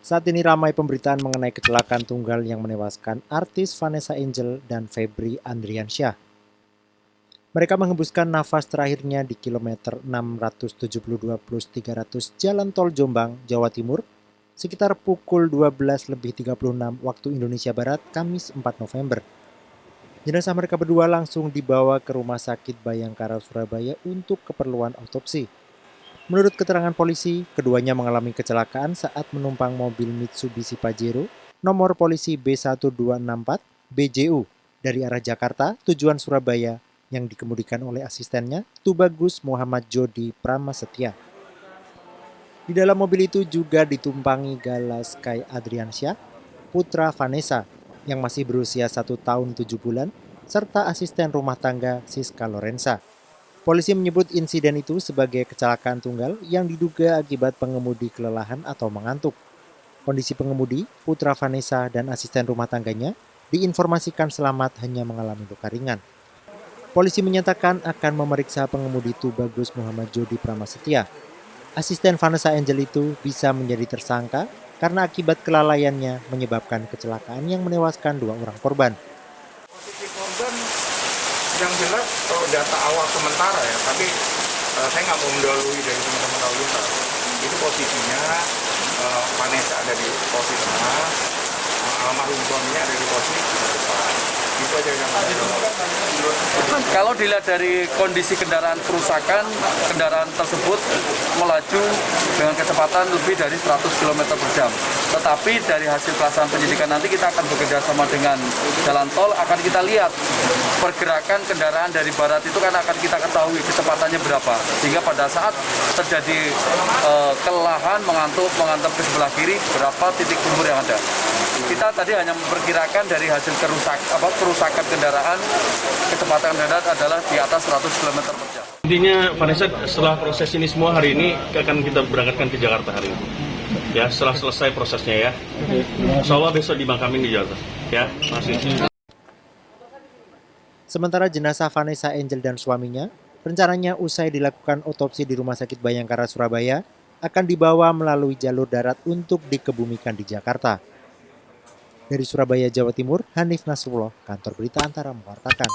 Saat ini ramai pemberitaan mengenai kecelakaan tunggal yang menewaskan artis Vanessa Angel dan Febri Andriansyah. Mereka menghembuskan nafas terakhirnya di kilometer 672+300 Jalan Tol Jombang, Jawa Timur, sekitar pukul 12:36 waktu Indonesia Barat, Kamis 4 November. Jenazah mereka berdua langsung dibawa ke Rumah Sakit Bayangkara Surabaya untuk keperluan autopsi. Menurut keterangan polisi, keduanya mengalami kecelakaan saat menumpang mobil Mitsubishi Pajero nomor polisi B1264 BJU dari arah Jakarta tujuan Surabaya yang dikemudikan oleh asistennya Tubagus Muhammad Jody Pramastia. Di dalam mobil itu juga ditumpangi Gala Sky Adriansyah, putra Vanessa yang masih berusia 1 tahun 7 bulan, serta asisten rumah tangga Siska Lorenza. Polisi menyebut insiden itu sebagai kecelakaan tunggal yang diduga akibat pengemudi kelelahan atau mengantuk. Kondisi pengemudi, putra Vanessa dan asisten rumah tangganya diinformasikan selamat hanya mengalami luka ringan. Polisi menyatakan akan memeriksa pengemudi Tubagus Muhammad Jody Pramastia. Asisten Vanessa Angel itu bisa menjadi tersangka karena akibat kelalaiannya menyebabkan kecelakaan yang menewaskan 2 orang korban. Posisi korban yang jelas kalau data awal sementara ya, tapi saya nggak mau mendahului dari teman-teman lalu lintas. Itu posisinya Vanessa ada di posisi tengah, almarhum suaminya ada di posisi depan. Itu aja yang Kalau dilihat dari kondisi kendaraan kerusakan, kendaraan tersebut melaju dengan kecepatan lebih dari 100 km per jam. Tetapi dari hasil pelaksanaan penyidikan nanti kita akan bekerja sama dengan jalan tol, akan kita lihat pergerakan kendaraan dari barat itu kan akan kita ketahui kecepatannya berapa. Sehingga pada saat terjadi kelelahan, mengantuk ke sebelah kiri, berapa titik kumpul yang ada. Kita tadi hanya memperkirakan dari hasil kerusakan kendaraan, kecepatan kendaraan adalah di atas 100 km per jam. Intinya Vanessa setelah proses ini semua hari ini akan kita berangkatkan ke Jakarta hari ini. Ya, setelah selesai prosesnya ya. Insya Allah besok dimakamin di Jakarta. Ya, masih. Sementara jenazah Vanessa Angel dan suaminya rencananya usai dilakukan otopsi di Rumah Sakit Bayangkara Surabaya akan dibawa melalui jalur darat untuk dikebumikan di Jakarta. Dari Surabaya, Jawa Timur, Hanif Nasrullah, Kantor Berita Antara melaporkan.